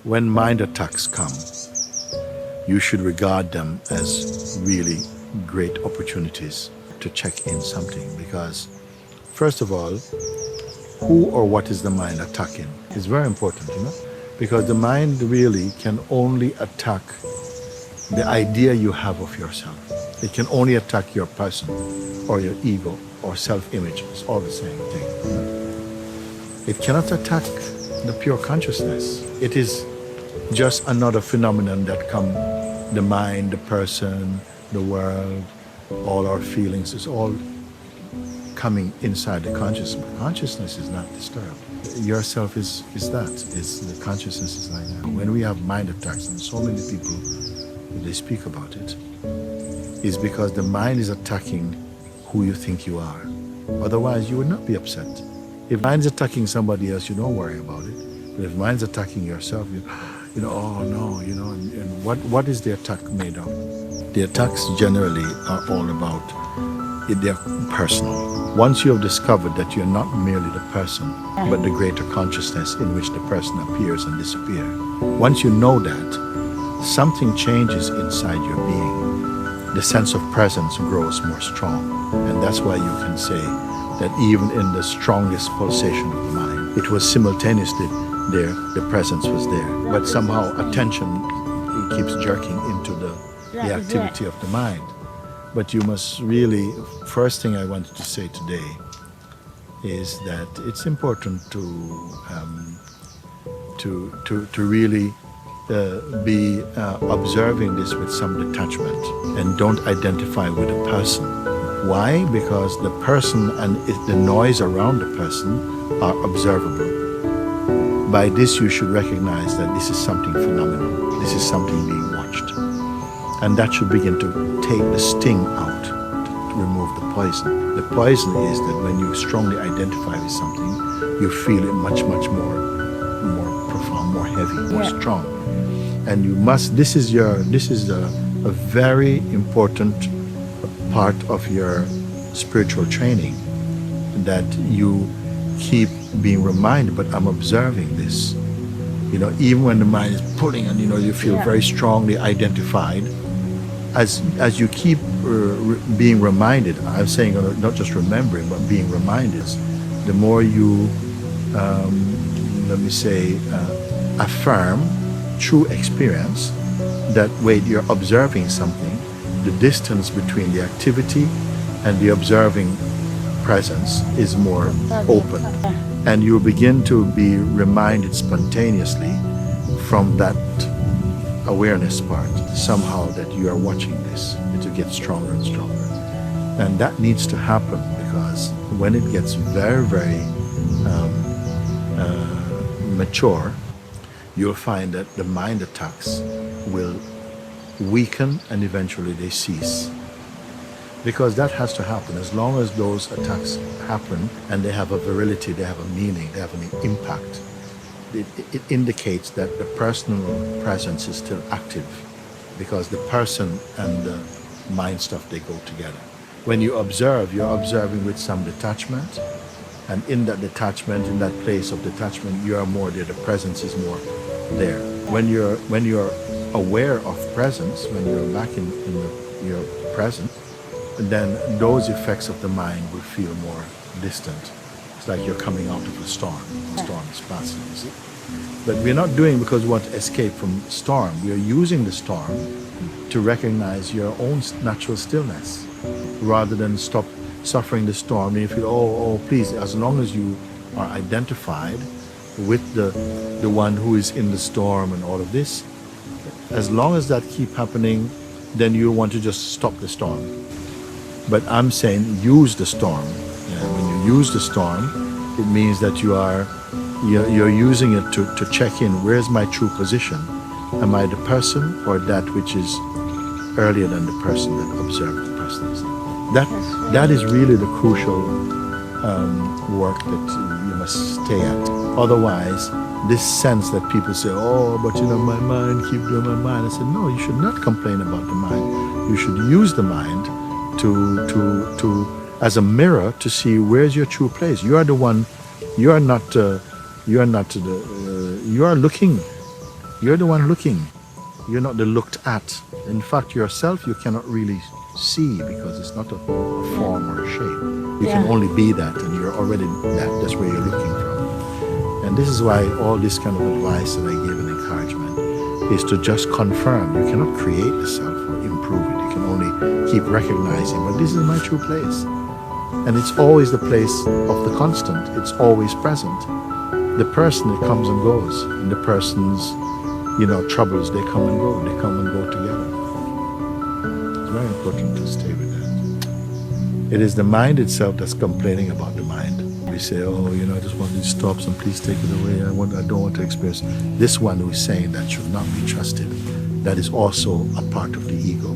when mind attacks come, you should regard them as really great opportunities to check in something, because first of all, who or what is the mind attacking is very important, because the mind really can only attack the idea you have of yourself. It can only attack your person or your ego or self-image. It's all the same thing. It cannot attack the pure consciousness. It is just another phenomenon that come, the mind, the person, the world, all our feelings is all coming inside the consciousness. Consciousness is not disturbed. Yourself is the consciousness is like that. When we have mind attacks, and so many people, they speak about it, is because the mind is attacking who you think you are. Otherwise, you would not be upset. If mind is attacking somebody else, you don't worry about it. But if mind is attacking yourself, oh no, and what is the attack made of? The attacks generally are all about, they're personal. Once you have discovered that you're not merely the person, but the greater consciousness in which the person appears and disappears, once you know that, something changes inside your being. The sense of presence grows more strong. And that's why you can say that even in the strongest pulsation of the mind, it was simultaneously there, the presence was there. But somehow attention, it keeps jerking into the activity of the mind. But you must really, first thing I wanted to say today is that it's important to really be observing this with some detachment and don't identify with a person. Why? Because the person and the noise around the person are observable. By this you should recognize that this is something phenomenal. This is something being watched. And that should begin to take the sting out, to remove the poison. The poison is that when you strongly identify with something, you feel it much, much more profound, more heavy, more strong. And you must, this is a very important part of your spiritual training, that you keep being reminded, but I'm observing this. Even when the mind is pulling and you feel very strongly identified, as you keep being reminded, I'm saying not just remembering, but being reminded, the more you, affirm true experience that, wait, you're observing something, the distance between the activity and the observing presence is more open. And you begin to be reminded spontaneously from that awareness part, somehow, that you are watching this, it will get stronger and stronger. And that needs to happen, because when it gets very, very mature, you'll find that the mind attacks will weaken and eventually they cease. Because that has to happen. As long as those attacks happen and they have a virility, they have a meaning, they have an impact, it indicates that the personal presence is still active, because the person and the mind stuff, they go together. When you observe, you're observing with some detachment, and in that detachment, in that place of detachment, you are more there, the presence is more there. When you're aware of presence, when you're back in your present, then those effects of the mind will feel more distant. It's like you're coming out of a storm. The storm is passing, you see. But we're not doing because we want to escape from storm. We are using the storm to recognize your own natural stillness, rather than stop suffering the storm. And you feel, oh, please, as long as you are identified with the one who is in the storm and all of this, as long as that keep happening, then you want to just stop the storm. But I'm saying use the storm. When you use the storm, it means that you're using it to check in. Where's my true position? Am I the person, or that which is earlier than the person that observed the person? That is really the crucial work that you must stay at. Otherwise, this sense that people say, oh, but my mind, keep doing my mind. I said, no, you should not complain about the mind. You should use the mind to as a mirror to see where's your true place. You are the one. You are not. You are looking You're the one looking. You're not the looked at. In fact, yourself you cannot really see because it's not a form or a shape. You can only be that, and you're already that. That's where you're looking from. And this is why all this kind of advice that I give and encouragement is to just confirm. You cannot create the self or improve it. You can only keep recognizing, but this is my true place. And it's always the place of the constant. It's always present. The person, it comes and goes. And the person's, troubles, they come and go. They come and go together. It's very important to stay with that. It is the mind itself that's complaining about the mind. We say, I just want these stops and please take it away. I don't want to experience. This one who is saying that should not be trusted. That is also a part of the ego.